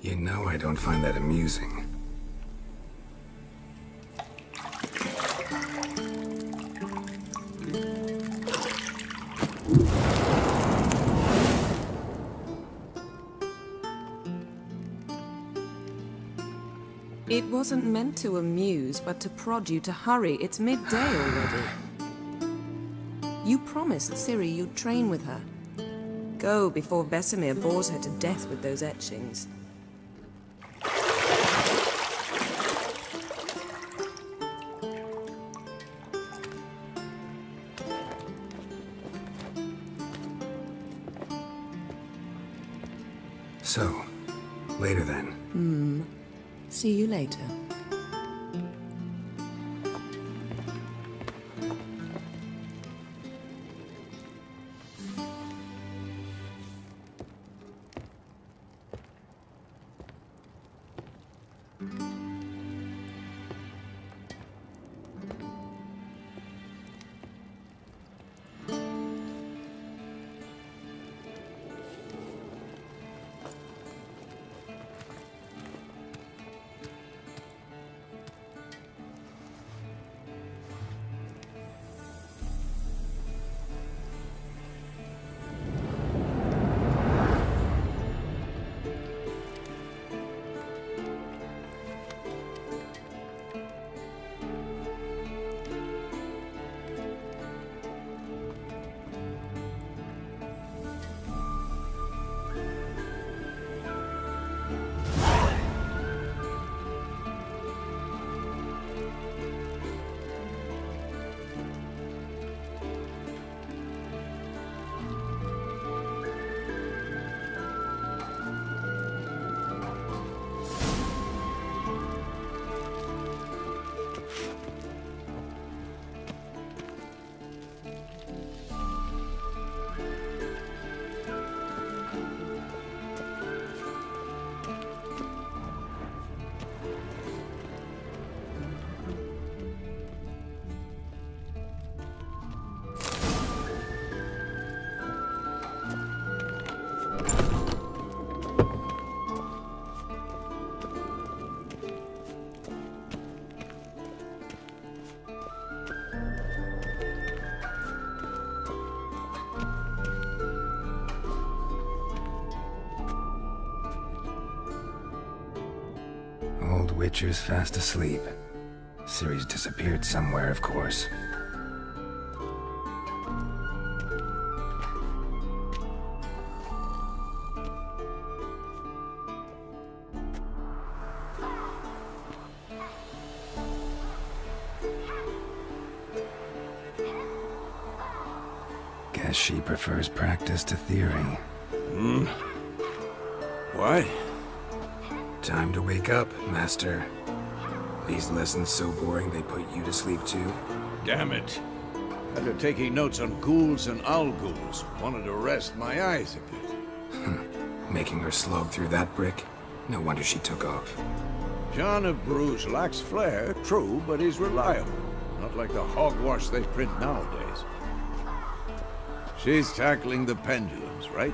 You know I don't find that amusing. It wasn't meant to amuse, but to prod you to hurry. It's midday already. You promised Ciri you'd train with her. Go before Vesemir bores her to death with those etchings. So, later then. See you later. Old Witcher's fast asleep. Ciri's disappeared somewhere, of course. Guess she prefers practice to theory. What? Time to wake up, Master. These lessons so boring they put you to sleep too? Damn it. After taking notes on ghouls and owl ghouls, wanted to rest my eyes a bit. Making her slog through that brick? No wonder she took off. John of Bruges lacks flair, true, but he's reliable. Not like the hogwash they print nowadays. She's tackling the pendulums, right?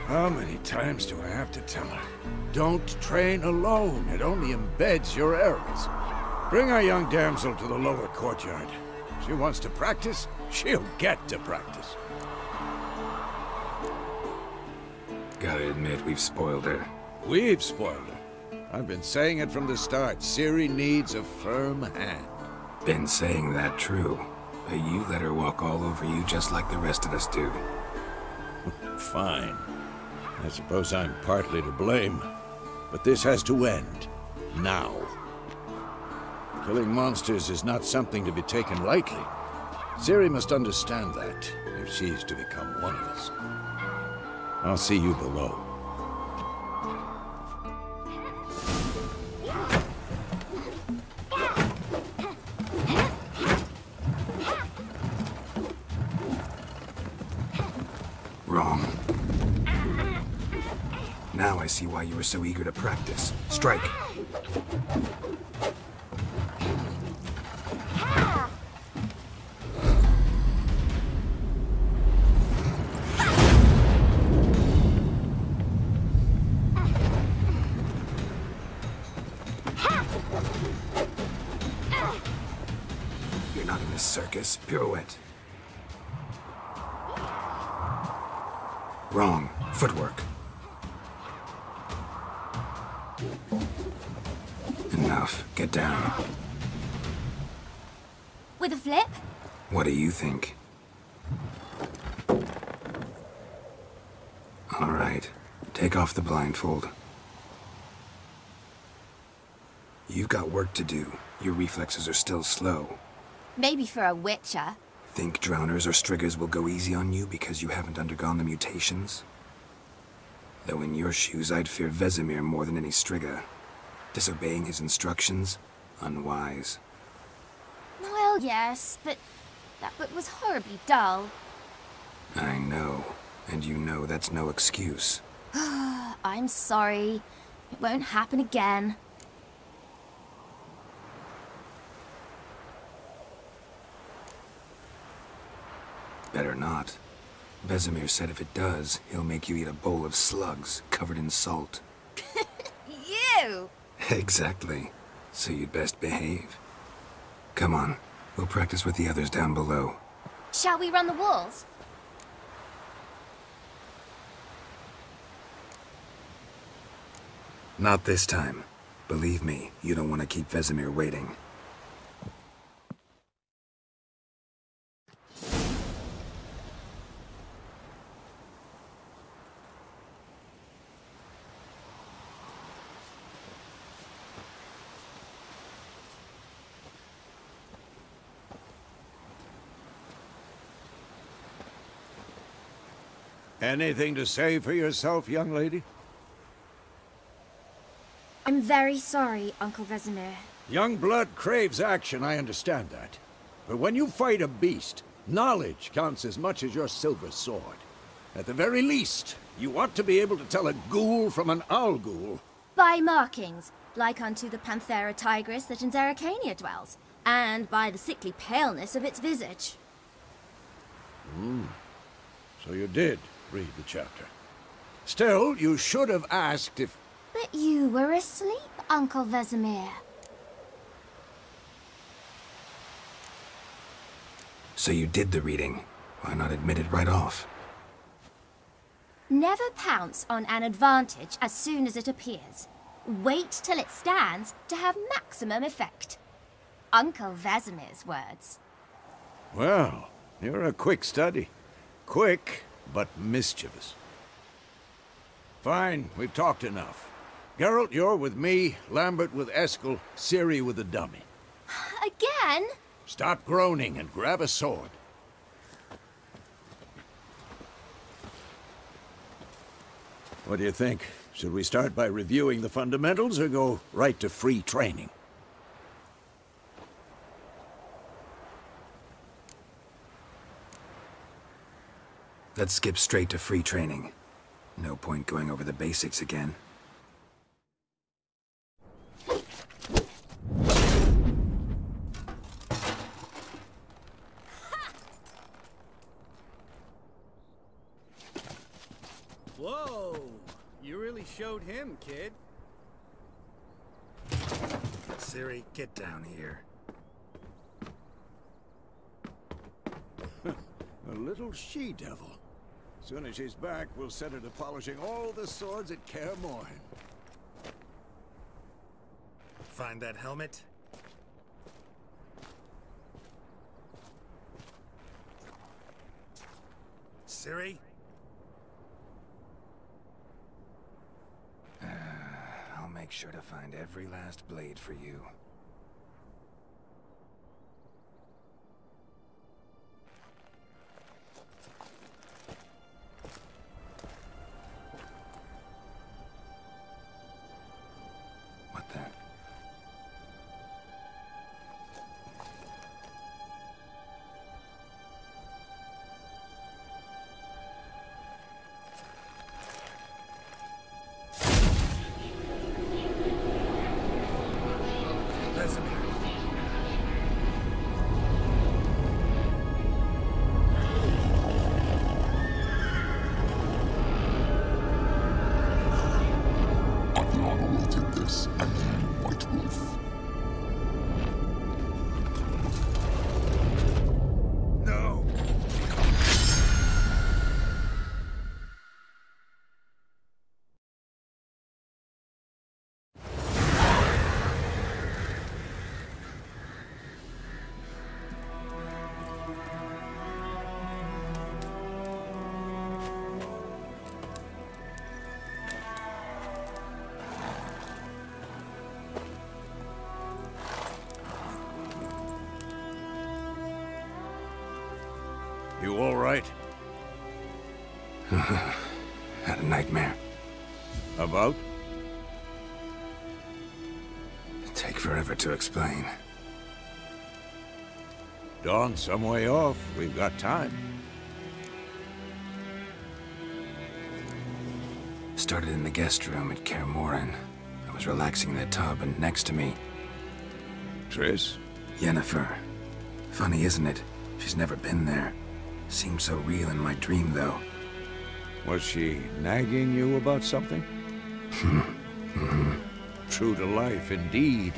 How many times do I have to tell her? Don't train alone. It only embeds your errors. Bring our young damsel to the lower courtyard. She wants to practice, she'll get to practice. Gotta admit, we've spoiled her. We've spoiled her. I've been saying it from the start. Ciri needs a firm hand. Been saying that true, but you let her walk all over you just like the rest of us do. Fine. I suppose I'm partly to blame, but this has to end. Now. Killing monsters is not something to be taken lightly. Ciri must understand that, if she's to become one of us. I'll see you below. Wrong. Now I see why you were so eager to practice. Strike. You're not in this circus. Pirouette. Wrong. Footwork. Enough. Get down. With a flip? What do you think? All right. Take off the blindfold. You've got work to do. Your reflexes are still slow. Maybe for a witcher. Think drowners or striggers will go easy on you because you haven't undergone the mutations? Though in your shoes, I'd fear Vesemir more than any strigger. Disobeying his instructions? Unwise. Well, yes, but that book was horribly dull. I know. And you know that's no excuse. I'm sorry. It won't happen again. Better not. Vesemir said if it does, he'll make you eat a bowl of slugs covered in salt. You! Exactly. So you'd best behave. Come on. We'll practice with the others down below. Shall we run the walls? Not this time. Believe me, you don't want to keep Vesemir waiting. Anything to say for yourself, young lady? I'm very sorry, Uncle Vesemir. Young blood craves action, I understand that. But when you fight a beast, knowledge counts as much as your silver sword. At the very least, you ought to be able to tell a ghoul from an owl ghoul. By markings, like unto the Panthera tigris that in Zeracania dwells, and by the sickly paleness of its visage. So you did read the chapter. Still, you should have asked if... But you were asleep, Uncle Vesemir. So you did the reading. Why not admit it right off? Never pounce on an advantage as soon as it appears. Wait till it stands to have maximum effect. Uncle Vesemir's words. Well, you're a quick study. Quick, but mischievous. Fine, we've talked enough. Geralt, you're with me, Lambert with Eskel, Ciri with the dummy. Again? Stop groaning and grab a sword. What do you think? Should we start by reviewing the fundamentals or go right to free training? Let's skip straight to free training. No point going over the basics again. Whoa! You really showed him, kid. Ciri, get down here. A little she-devil. Soon as she's back, we'll set her to polishing all the swords at Kaer Morhen. Find that helmet? Ciri? I'll make sure to find every last blade for you. What the? You all right? Had a nightmare. About? Take forever to explain. Dawn's some way off. We've got time. Started in the guest room at Kaer Morhen. I was relaxing in the tub, and next to me... Triss? Yennefer. Funny, isn't it? She's never been there. Seemed so real in my dream, though. Was she nagging you about something? True to life, indeed.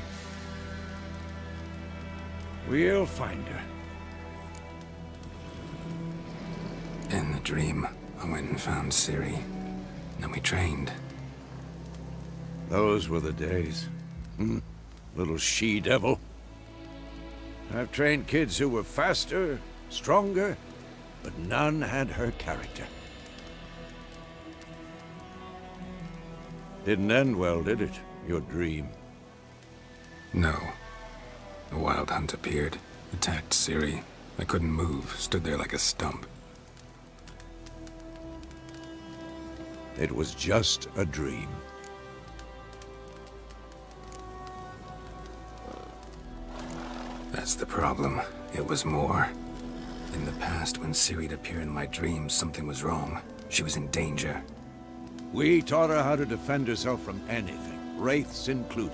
We'll find her. In the dream, I went and found Ciri. Then we trained. Those were the days. Little she-devil. I've trained kids who were faster, stronger, but none had her character. Didn't end well, did it? Your dream? No. A wild hunt appeared, attacked Ciri. I couldn't move, stood there like a stump. It was just a dream. That's the problem. It was more. In the past, when Ciri'd appear in my dreams, something was wrong. She was in danger. We taught her how to defend herself from anything, wraiths included.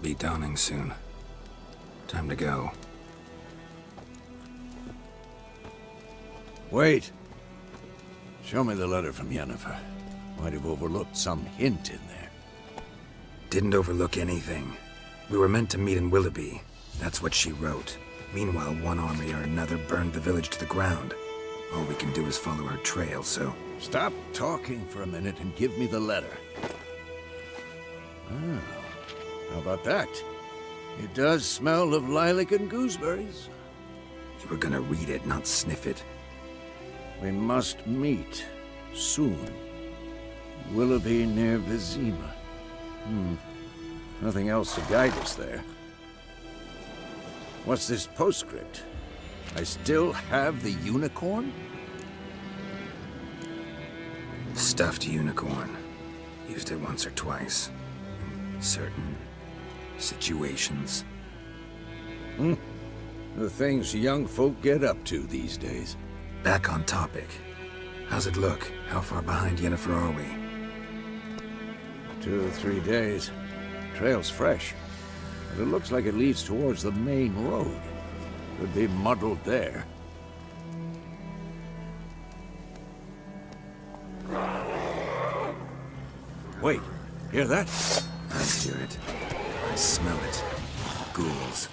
Be dawning soon. Time to go. Wait. Show me the letter from Yennefer. Might have overlooked some hint in there. Didn't overlook anything. We were meant to meet in Willoughby. That's what she wrote. Meanwhile, one army or another burned the village to the ground. All we can do is follow her trail, so... Stop talking for a minute and give me the letter. Ah, how about that? It does smell of lilac and gooseberries. You were gonna read it, not sniff it. We must meet soon. Willoughby near Vizima. Nothing else to guide us there. What's this postscript? I still have the unicorn? Stuffed unicorn. Used it once or twice. In certain situations. The things young folk get up to these days. Back on topic. How's it look? How far behind Yennefer are we? 2 or 3 days. Trail's fresh, but it looks like it leads towards the main road. Could be muddled there. Wait, hear that? I hear it. I smell it. Ghouls.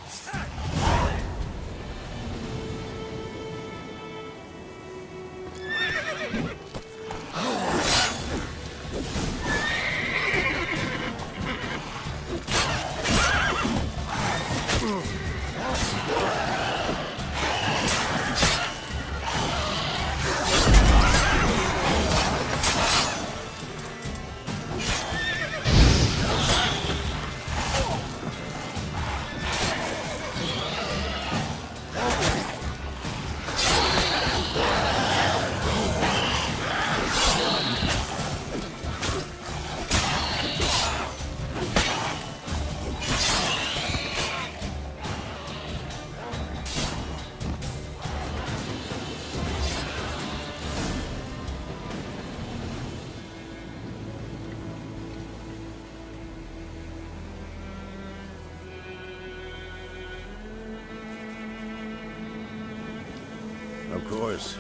Of course,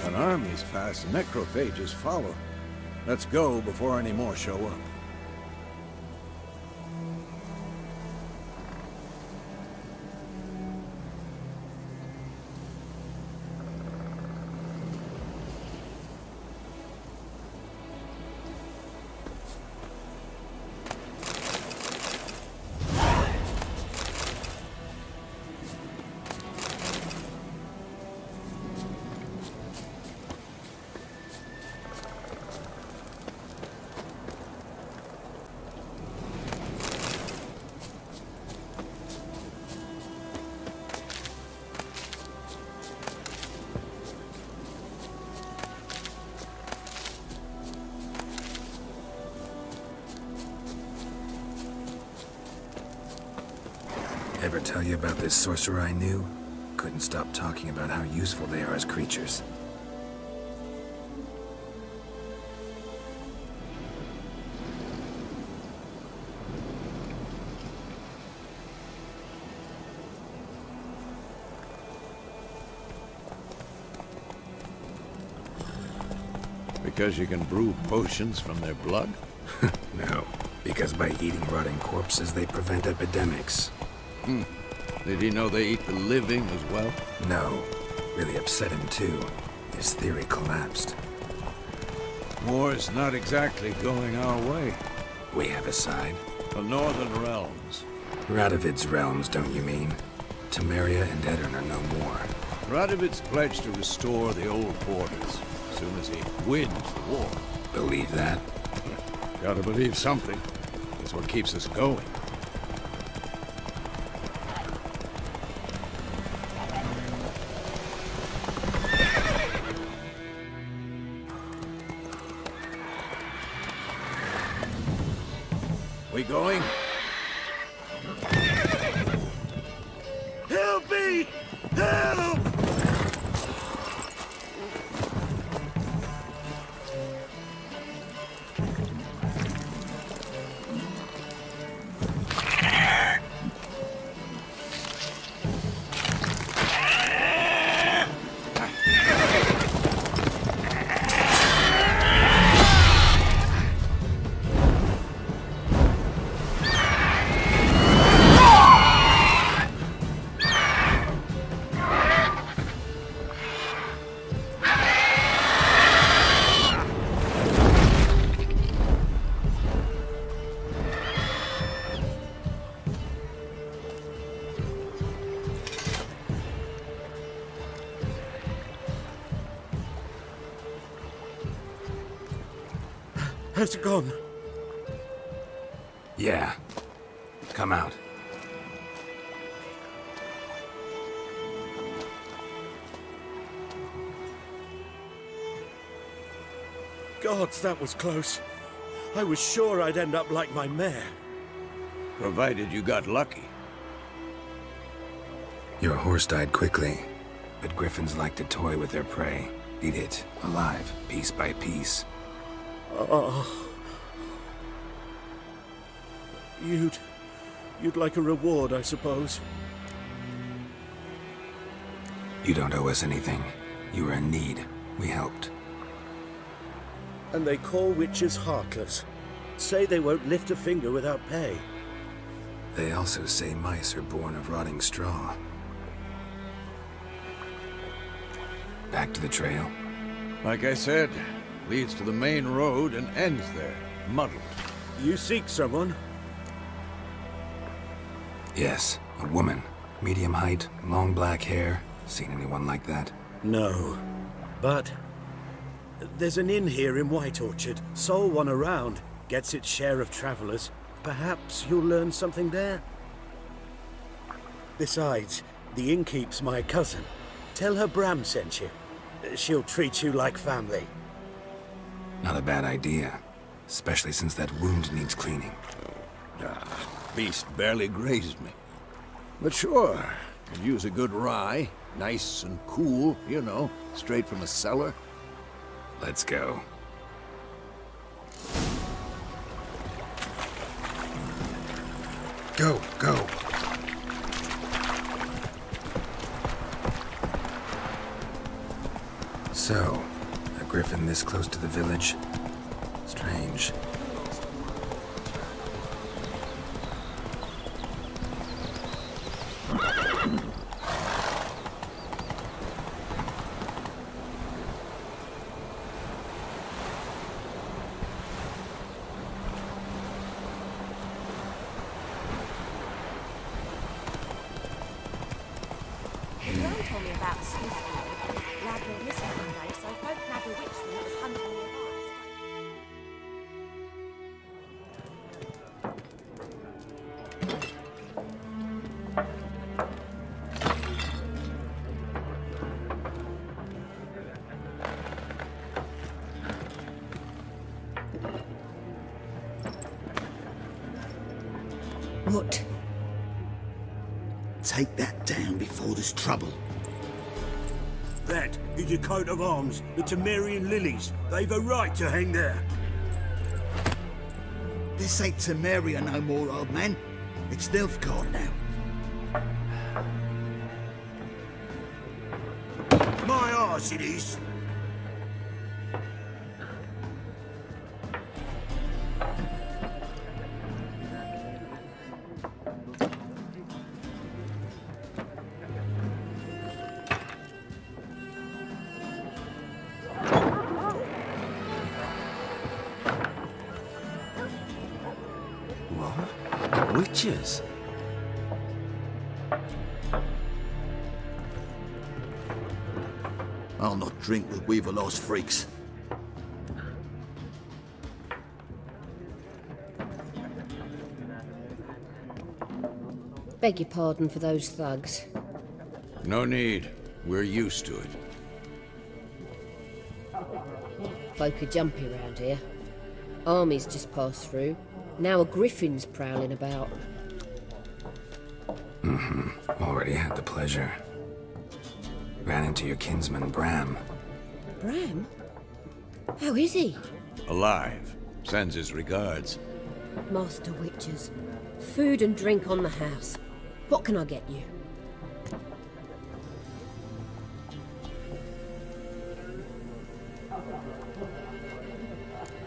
when armies pass, necrophages follow. Let's go before any more show up. Ever tell you about this sorcerer I knew? Couldn't stop talking about how useful they are as creatures. Because you can brew potions from their blood? No, because by eating rotting corpses, they prevent epidemics. Did he know they eat the living as well? No, really upset him too. His theory collapsed. War's not exactly going our way. We have a side. The Northern Realms. Radovid's realms, don't you mean? Temeria and Edirn are no more. Radovid's pledged to restore the old borders as soon as he wins the war. Believe that? Gotta believe something. That's what keeps us going. We going? Help me! Help! Has it gone? Yeah. Come out. Gods, that was close. I was sure I'd end up like my mare. Provided you got lucky. Your horse died quickly, but griffins like to toy with their prey. Eat it, alive, piece by piece. Oh. You'd like a reward, I suppose. You don't owe us anything. You were in need. We helped. And they call witches heartless. Say they won't lift a finger without pay. They also say mice are born of rotting straw. Back to the trail? Like I said, leads to the main road and ends there, muddled. You seek someone? Yes, a woman. Medium height, long black hair. Seen anyone like that? No. But there's an inn here in White Orchard. Sole one around. Gets its share of travelers. Perhaps you'll learn something there? Besides, the innkeep's my cousin. Tell her Bram sent you. She'll treat you like family. Not a bad idea. Especially since that wound needs cleaning. Beast barely grazed me. But sure, could use a good rye. Nice and cool, you know, straight from a cellar. Let's go. Go, go. So, a griffin this close to the village? Strange. Ron told me about Swift Lad went missing one day, so folk nabbed a witchman that was hunting nearby. What? Take that down before there's trouble. That is a coat of arms, the Temerian lilies. They've a right to hang there. This ain't Temeria no more, old man. It's Nilfgaard now. My arse it is. Witches? I'll not drink with Weaverlaw's freaks. Beg your pardon for those thugs. No need. We're used to it. Folk are jumpy round here. Armies just passed through. Now a griffin's prowling about. Already had the pleasure. Ran into your kinsman, Bram. Bram? How is he? Alive. Sends his regards. Master Witches. Food and drink on the house. What can I get you?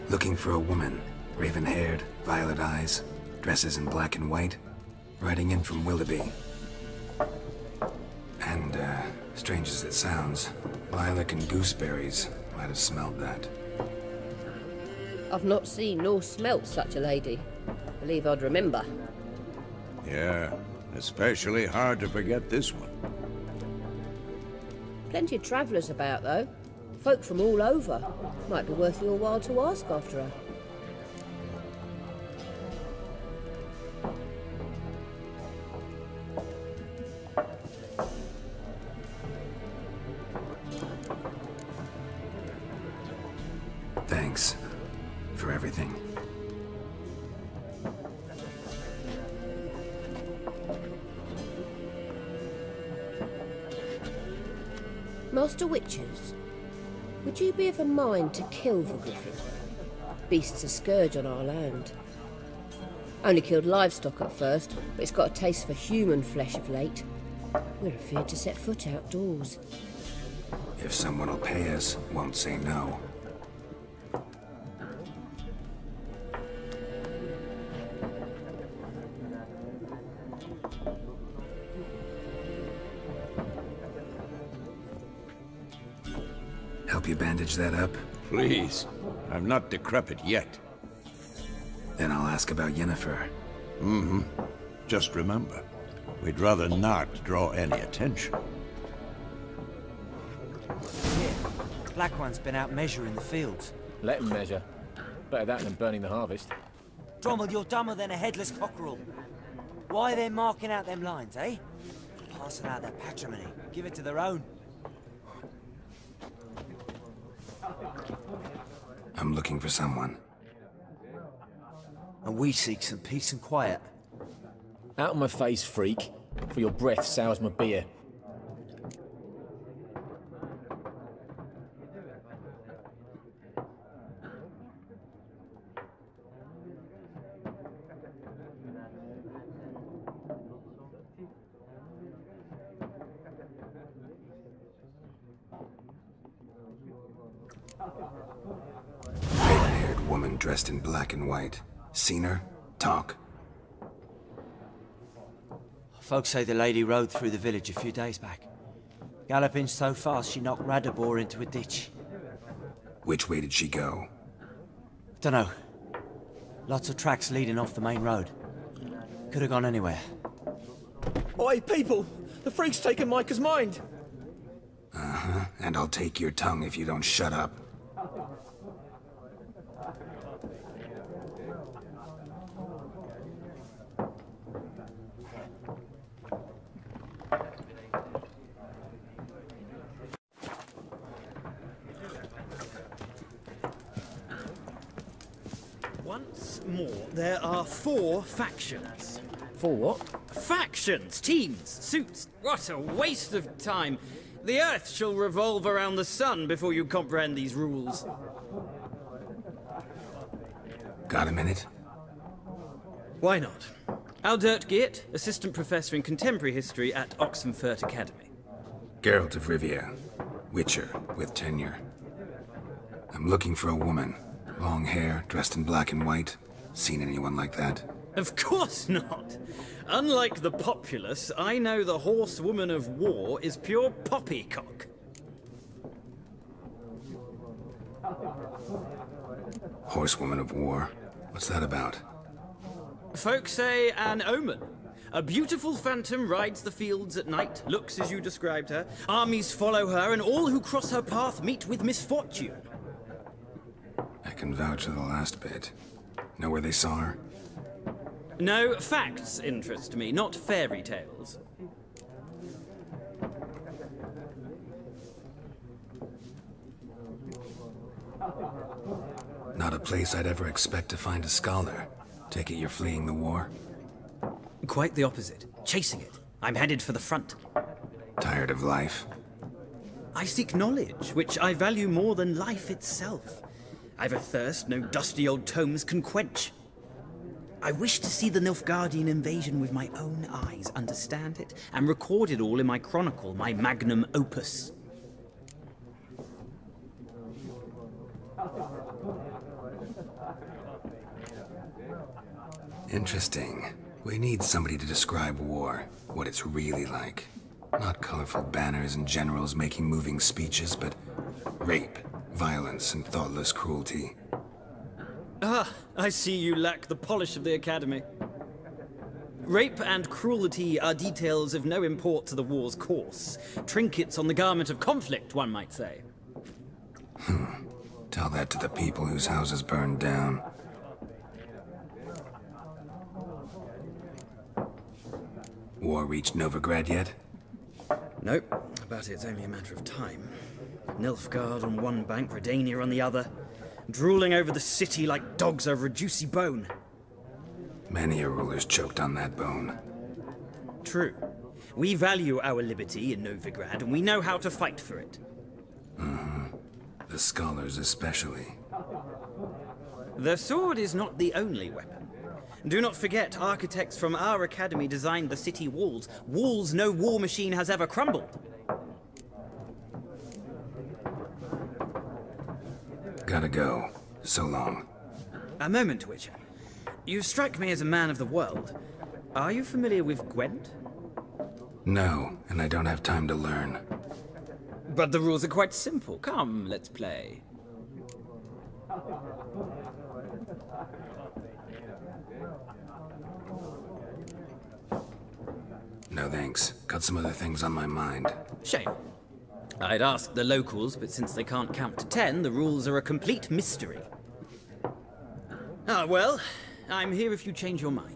Looking for a woman. Raven-haired, violet eyes, dresses in black and white. Riding in from Willoughby. And, strange as it sounds, lilac and gooseberries might have smelled that. I've not seen nor smelt such a lady. Believe I'd remember. Yeah, especially hard to forget this one. Plenty of travellers about, though. Folk from all over. Might be worth your while to ask after her. Thanks for everything. Master Witches, would you be of a mind to kill the griffin? Beast's a scourge on our land. Only killed livestock at first, but it's got a taste for human flesh of late. We're afeard to set foot outdoors. If someone will pay us, won't say no. Help you bandage that up? Please. I'm not decrepit yet. Then I'll ask about Yennefer. Just remember, we'd rather not draw any attention. Yeah, Black One's been out measuring the fields. Let him measure. Better that than burning the harvest. Drommel, you're dumber than a headless cockerel. Why are they marking out them lines, eh? Passing out their patrimony. Give it to their own. I'm looking for someone. And we seek some peace and quiet. Out of my face, freak. For your breath sours my beer. Raven-haired woman dressed in black and white. Seen her? Talk. Folks say the lady rode through the village a few days back. Galloping so fast she knocked Radabor into a ditch. Which way did she go? Dunno. Lots of tracks leading off the main road. Could have gone anywhere. Oi, people! The freak's taken Micah's mind! Uh-huh. And I'll take your tongue if you don't shut up. Once more, there are 4 factions. For what? Factions, teams, suits. What a waste of time. The Earth shall revolve around the sun before you comprehend these rules. Got a minute? Why not? Aldert Geert, Assistant Professor in Contemporary History at Oxenfurt Academy. Geralt of Rivia, Witcher with tenure. I'm looking for a woman. Long hair, dressed in black and white. Seen anyone like that? Of course not. Unlike the populace, I know the horsewoman of war is pure poppycock. Horsewoman of war? What's that about? Folk say an omen. A beautiful phantom rides the fields at night, looks as you described her. Armies follow her, and all who cross her path meet with misfortune. I can vouch for the last bit. Know where they saw her? No, facts interest me, not fairy tales. Not a place I'd ever expect to find a scholar. Take it you're fleeing the war? Quite the opposite. Chasing it. I'm headed for the front. Tired of life? I seek knowledge, which I value more than life itself. I've a thirst no dusty old tomes can quench. I wish to see the Nilfgaardian invasion with my own eyes, understand it, and record it all in my chronicle, my magnum opus. Interesting. We need somebody to describe war, what it's really like. Not colorful banners and generals making moving speeches, but rape, violence, and thoughtless cruelty. Ah, I see you lack the polish of the Academy. Rape and cruelty are details of no import to the war's course. Trinkets on the garment of conflict, one might say. Tell that to the people whose houses burned down. War reached Novigrad yet? Nope, but it's only a matter of time. Nilfgaard on one bank, Redania on the other, drooling over the city like dogs over a juicy bone. Many a ruler's choked on that bone. True. We value our liberty in Novigrad, and we know how to fight for it. The scholars especially. The sword is not the only weapon. Do not forget, architects from our academy designed the city walls. Walls no war machine has ever crumbled. Gotta go. So long. A moment, Witcher. You strike me as a man of the world. Are you familiar with Gwent? No, and I don't have time to learn. But the rules are quite simple. Come, let's play. No thanks. Got some other things on my mind. Shame. I'd ask the locals, but since they can't count to 10, the rules are a complete mystery. Ah, well, I'm here if you change your mind.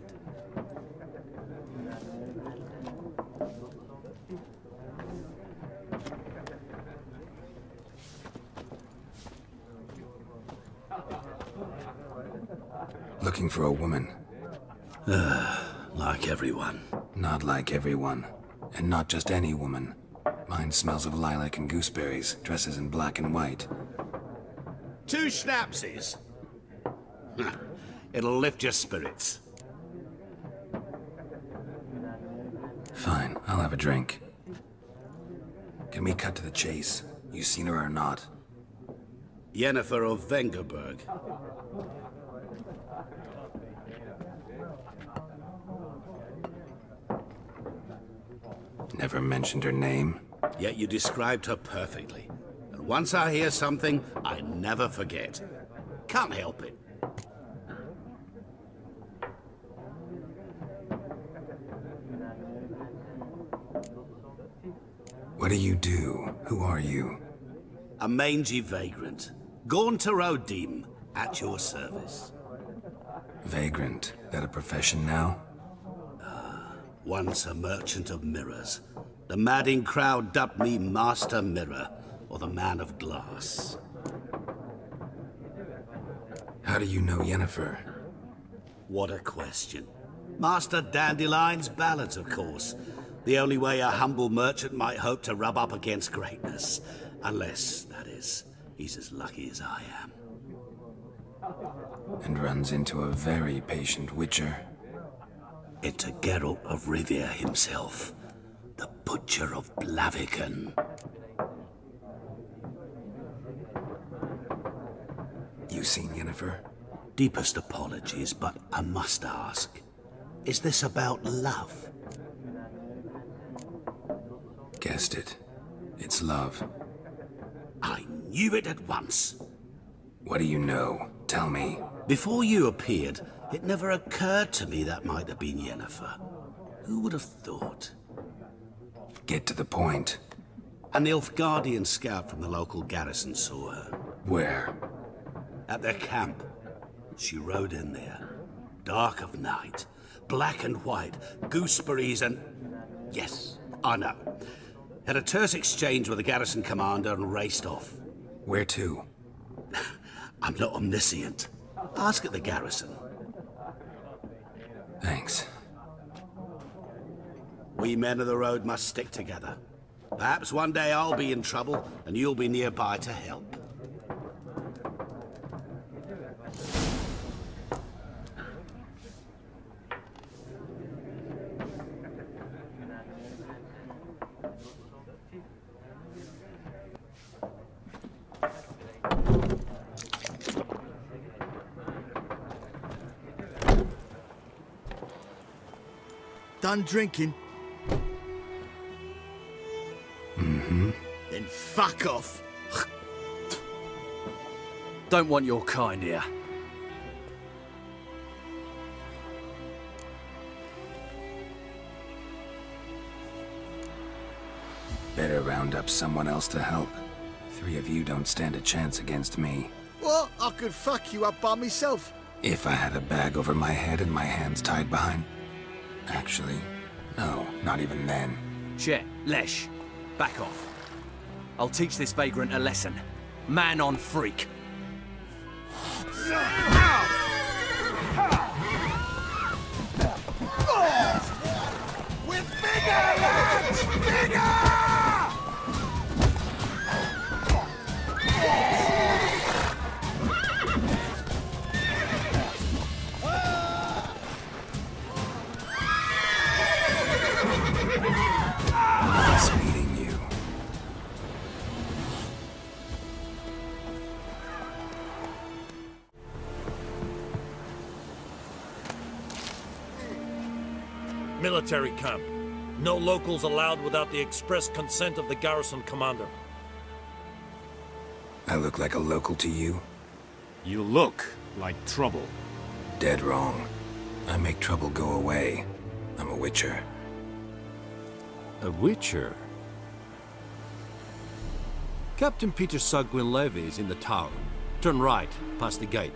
Looking for a woman. Like everyone. Not like everyone. And not just any woman. Mine smells of lilac and gooseberries, dresses in black and white. 2 schnapsies. It'll lift your spirits. Fine, I'll have a drink. Can we cut to the chase? You seen her or not? Yennefer of Vengerberg. Never mentioned her name. Yet you described her perfectly. And once I hear something, I never forget. Can't help it. What do you do? Who are you? A mangy vagrant. Gaunter O'Dim, at your service. Vagrant. That a profession now? Once a merchant of mirrors. The madding crowd dubbed me Master Mirror, or the Man of Glass. How do you know Yennefer? What a question. Master Dandelion's ballads, of course. The only way a humble merchant might hope to rub up against greatness. Unless, that is, he's as lucky as I am. And runs into a very patient witcher. Into Geralt of Rivia himself, the Butcher of Blaviken. You seen Yennefer? Deepest apologies, but I must ask. Is this about love? Guessed it. It's love. I knew it at once. What do you know? Tell me. Before you appeared, it never occurred to me that might have been Yennefer. Who would have thought? Get to the point. A Nilfgaardian scout from the local garrison saw her. Where? At their camp. She rode in there. Dark of night. Black and white. Gooseberries and... Yes, I know. Had a terse exchange with the garrison commander and raced off. Where to? I'm not omniscient. Ask at the garrison. Thanks. We men of the road must stick together. Perhaps one day I'll be in trouble and you'll be nearby to help. Done drinking? Mm-hmm. Then fuck off. Don't want your kind here. Better round up someone else to help. 3 of you don't stand a chance against me. What? I could fuck you up by myself. If I had a bag over my head and my hands tied behind... Actually, no, not even then. Chet, Lesh, back off. I'll teach this vagrant a lesson. Man on freak. With bigger lads! Bigger! Nice meeting you. Military camp. No locals allowed without the express consent of the garrison commander. I look like a local to you? You look like trouble. Dead wrong. I make trouble go away. I'm a witcher. A witcher? Captain Peter Sagwin Levy is in the town. Turn right, past the gate.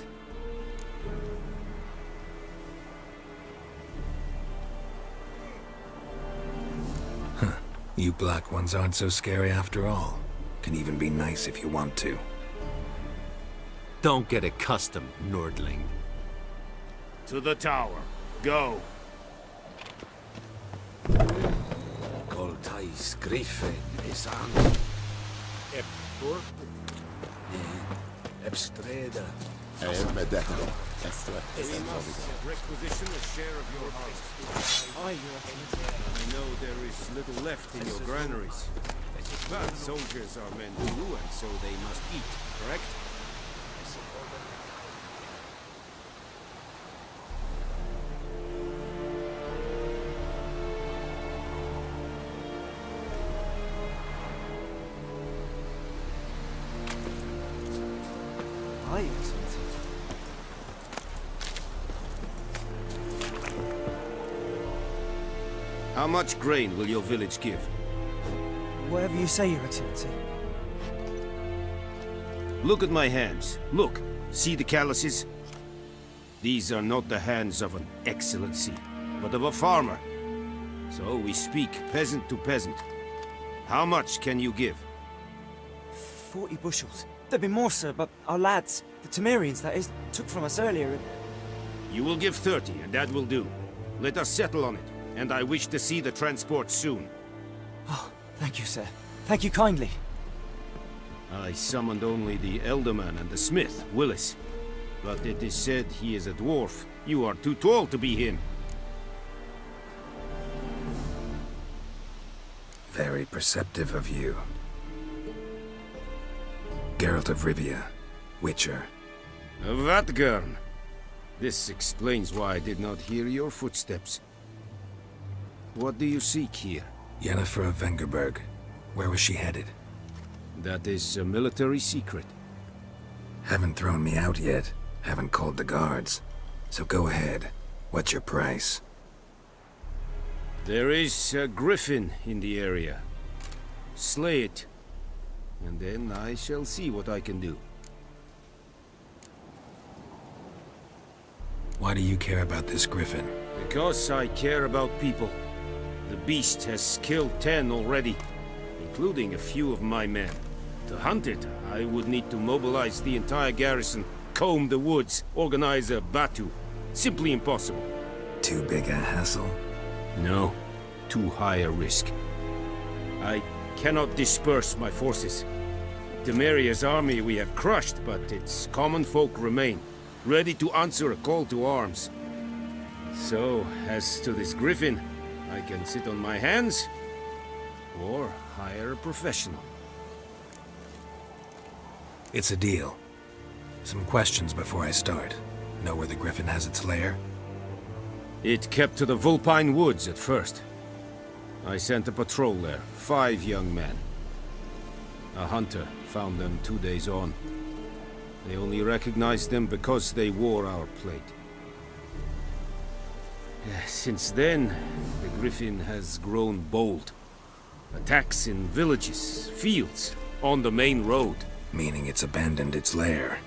Huh. You black ones aren't so scary after all. Can even be nice if you want to. Don't get accustomed, Nordling. To the tower. Go. Coltais Griffin is aan. Eptor? Epstreda. We must requisition a share of your harvest. I know there is little left in your granaries. But soldiers are men too, and so they must eat, correct? How much grain will your village give? Whatever you say, Your Excellency. Look at my hands. Look. See the calluses? These are not the hands of an excellency, but of a farmer. So we speak peasant to peasant. How much can you give? 40 bushels. There'd be more, sir, but our lads, the Temerians, that is, took from us earlier. You will give 30, and that will do. Let us settle on it, and I wish to see the transport soon. Oh, thank you, sir. Thank you kindly. I summoned only the Elderman and the smith, Willis. But it is said he is a dwarf. You are too tall to be him. Very perceptive of you. Geralt of Rivia, Witcher. Vatgern! This explains why I did not hear your footsteps. What do you seek here? Yennefer of Vengerberg. Where was she headed? That is a military secret. Haven't thrown me out yet. Haven't called the guards. So go ahead. What's your price? There is a griffin in the area. Slay it. And then I shall see what I can do. Why do you care about this griffin? Because I care about people. The beast has killed 10 already, including a few of my men. To hunt it, I would need to mobilize the entire garrison, comb the woods, organize a batu. Simply impossible. Too big a hassle? No, too high a risk. I cannot disperse my forces. Temeria's army we have crushed, but its common folk remain, ready to answer a call to arms. So, as to this griffin, I can sit on my hands, or hire a professional. It's a deal. Some questions before I start. Know where the griffin has its lair? It kept to the Vulpine Woods at first. I sent a patrol there, 5 young men. A hunter found them 2 days on. They only recognized them because they wore our plate. Since then, the griffin has grown bold. Attacks in villages, fields, on the main road. Meaning it's abandoned its lair.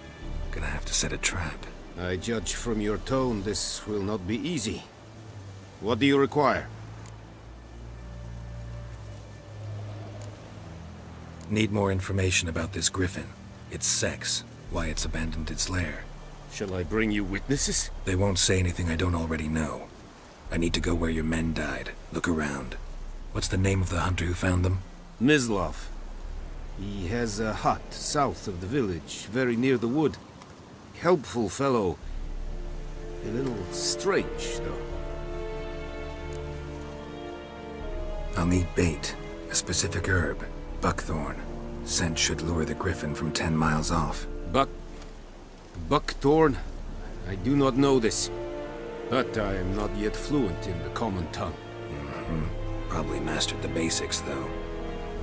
Gonna have to set a trap. I judge from your tone this will not be easy. What do you require? Need more information about this griffin. Its sex, why it's abandoned its lair. Shall I bring you witnesses? They won't say anything I don't already know. I need to go where your men died. Look around. What's the name of the hunter who found them? Mislav. He has a hut south of the village, very near the wood. Helpful fellow. A little strange, though. I'll need bait. A specific herb. Buckthorn. Scent should lure the griffin from 10 miles off. Buckthorn? I do not know this. But I am not yet fluent in the common tongue. Probably mastered the basics, though.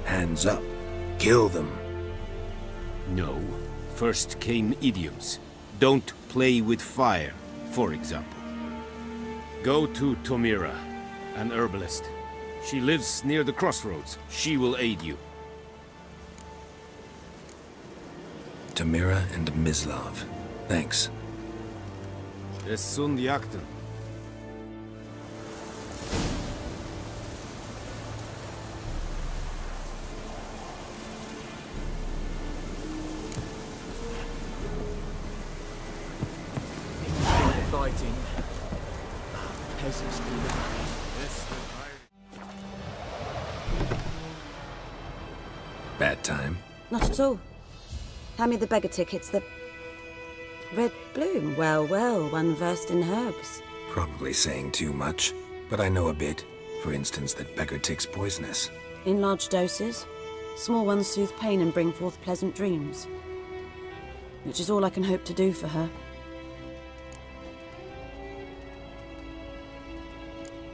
Hands up. Kill them. No. First came idioms. Don't play with fire, for example. Go to Tomira, an herbalist. She lives near the crossroads. She will aid you. Tomira and Mislav. Thanks. Es sunt jakten. Fighting. Peasants do Bad time? Not at all. Hand me the beggar tickets, the... Red bloom. Well, well, one versed in herbs. Probably saying too much, but I know a bit. For instance, that beggar tick's poisonous. In large doses. Small ones soothe pain and bring forth pleasant dreams. Which is all I can hope to do for her.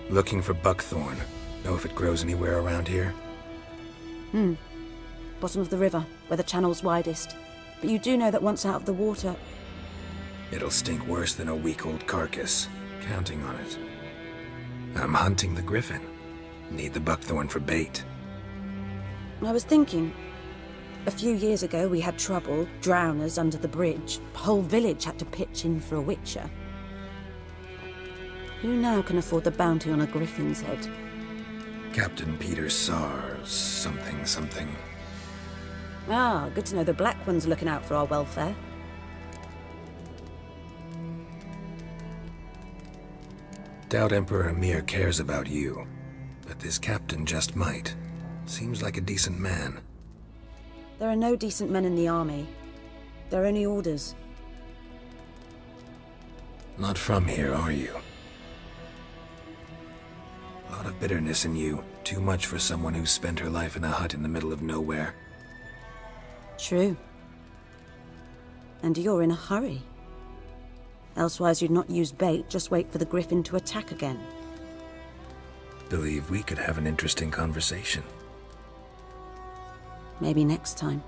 Looking for buckthorn. Know if it grows anywhere around here? Bottom of the river, where the channel's widest. But you do know that once out of the water... It'll stink worse than a week-old carcass. Counting on it. I'm hunting the griffin. Need the buckthorn for bait. I was thinking... A few years ago we had trouble, drowners under the bridge. The whole village had to pitch in for a witcher. Who now can afford the bounty on a griffin's head? Captain Peter Sars, something. Ah, good to know the Black One's looking out for our welfare. Doubt Emperor Emir cares about you, but this captain just might. Seems like a decent man. There are no decent men in the army. They're only orders. Not from here, are you? A lot of bitterness in you. Too much for someone who spent her life in a hut in the middle of nowhere. True. And you're in a hurry. Elsewise you'd not use bait, just wait for the griffin to attack again. Believe we could have an interesting conversation. Maybe next time.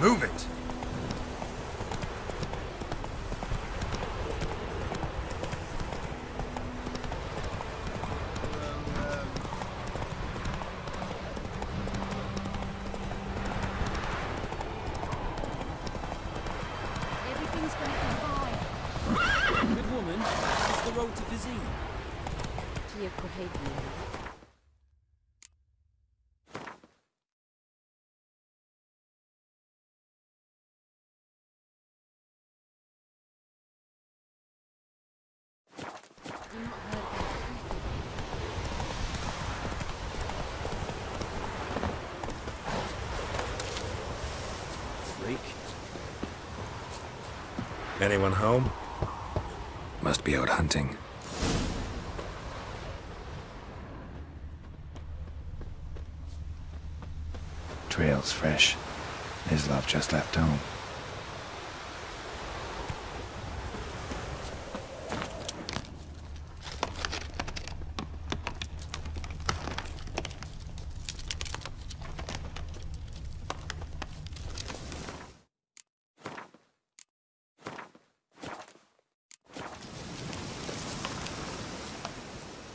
Move it! Everything's gonna be fine. Good woman, what's the road to Vizine? Freak. Anyone home? Must be out hunting. Trail's fresh. Islov just left home.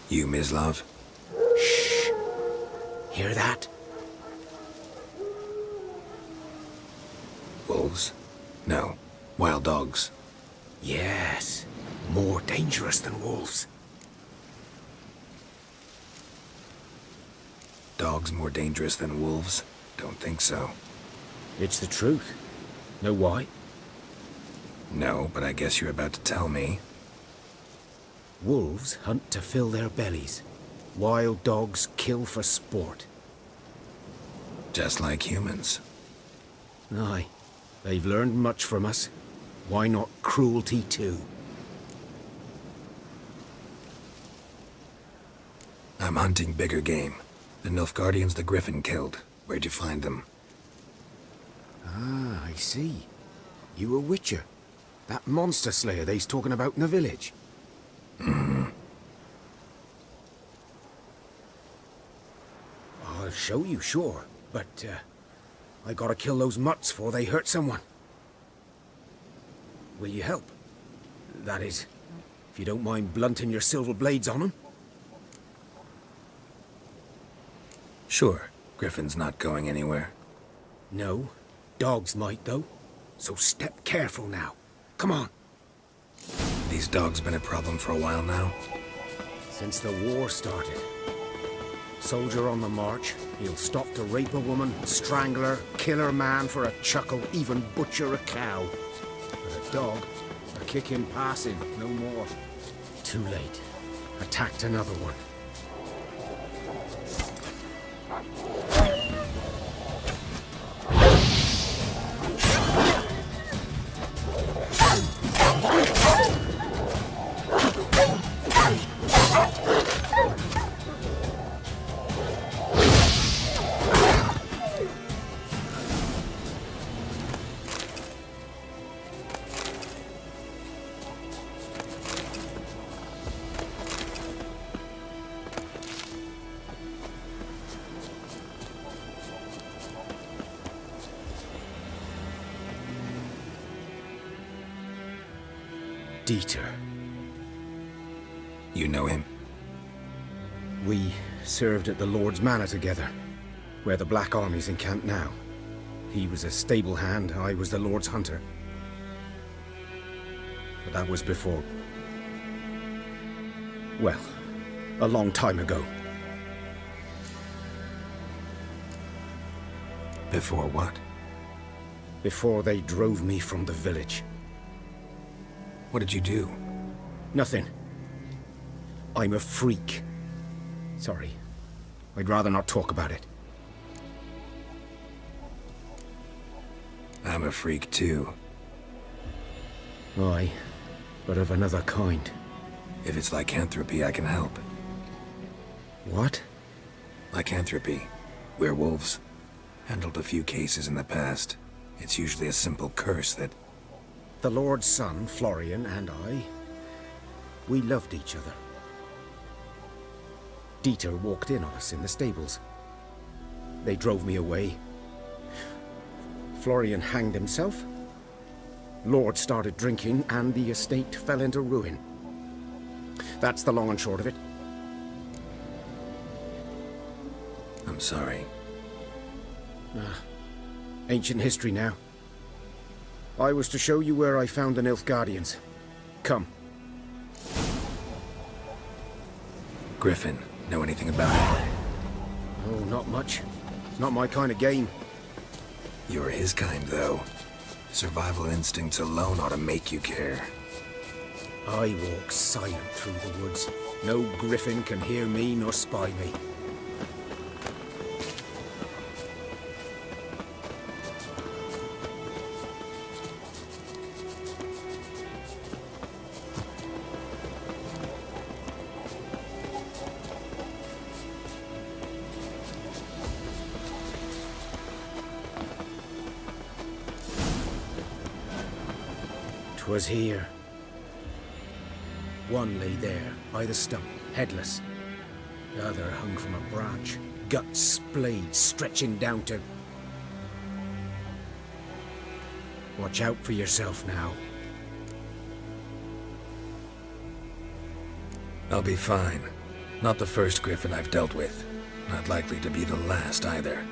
You, Mislov? Shh! Hear that? Wolves? No. Wild dogs. Yes. More dangerous than wolves. Dogs more dangerous than wolves? Don't think so. It's the truth. Know why? No, but I guess you're about to tell me. Wolves hunt to fill their bellies. Wild dogs kill for sport. Just like humans. Aye. They've learned much from us. Why not cruelty too? I'm hunting bigger game. The Nilfgaardians the Griffin killed. Where'd you find them? Ah, I see. You a witcher. That monster slayer they's talking about in the village. Mm-hmm. I'll show you, sure. But, I gotta kill those mutts before they hurt someone. Will you help? That is, if you don't mind blunting your silver blades on them. Sure. Griffin's not going anywhere. No. Dogs might, though. So step careful now. Come on. These dogs been a problem for a while now? Since the war started. Soldier on the march, he'll stop to rape a woman, strangle her, kill her man for a chuckle, even butcher a cow. But a dog, a kick in passing, no more. Too late. Attacked another one. Dieter. You know him? We served at the Lord's Manor together, where the Black Army's encamped now. He was a stable hand, I was the Lord's hunter. But that was before. Well, a long time ago. Before what? Before they drove me from the village. What did you do? Nothing. I'm a freak. Sorry. I'd rather not talk about it. I'm a freak too. Aye, but of another kind. If it's lycanthropy, I can help. What? Lycanthropy. Werewolves. Handled a few cases in the past. It's usually a simple curse that... The Lord's son, Florian, and I, we loved each other. Dieter walked in on us in the stables. They drove me away. Florian hanged himself. Lord started drinking, and the estate fell into ruin. That's the long and short of it. I'm sorry. Ancient history now. I was to show you where I found the Nilfgaardians. Come. Griffin, know anything about it? Oh, not much. It's not my kind of game. You're his kind, though. Survival instincts alone ought to make you care. I walk silent through the woods. No griffin can hear me nor spy me. Was here. One lay there, by the stump, headless. The other hung from a branch, guts splayed, stretching down to... Watch out for yourself now. I'll be fine. Not the first griffin I've dealt with. Not likely to be the last either.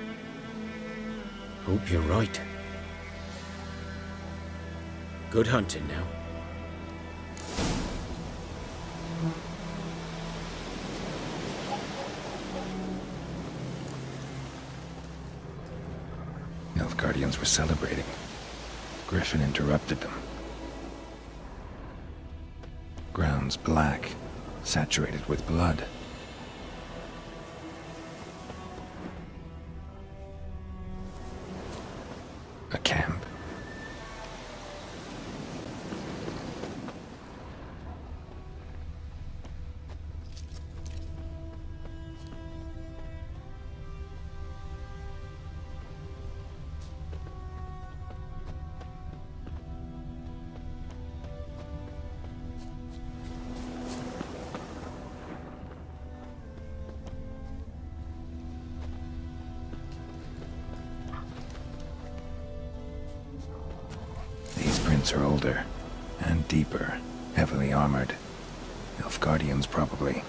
Hope you're right. Good hunting now. Nilfgaardians were celebrating. Griffin interrupted them. Ground's black, saturated with blood. A camp. Are older and deeper, heavily armored. Nilfgaardians, probably.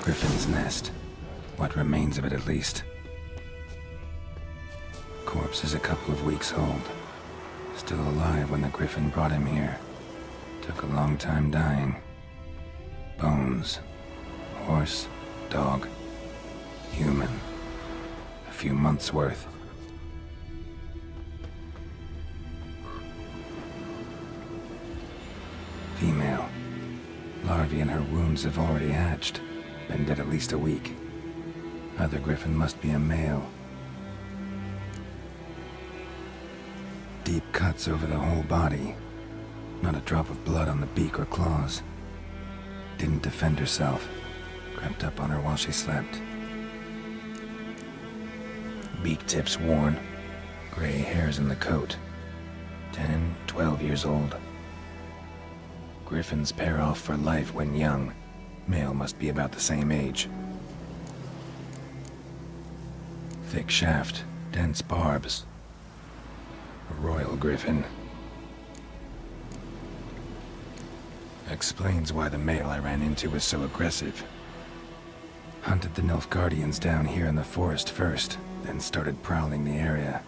Griffin's nest. What remains of it, at least. Corpse is a couple of weeks old. Still alive when the griffin brought him here. Took a long time dying. Bones. Horse. Dog. Human. A few months' worth. Female. Larvae in her wounds have already hatched. Been dead at least a week. Other griffin must be a male. Deep cuts over the whole body. Not a drop of blood on the beak or claws. Didn't defend herself. Crept up on her while she slept. Beak tips worn. Gray hairs in the coat. 10, 12 years old. Griffins pair off for life when young. Male must be about the same age. Thick shaft, dense barbs. A royal griffin. Explains why the male I ran into was so aggressive. Hunted the Nilfgaardians down here in the forest first, then started prowling the area.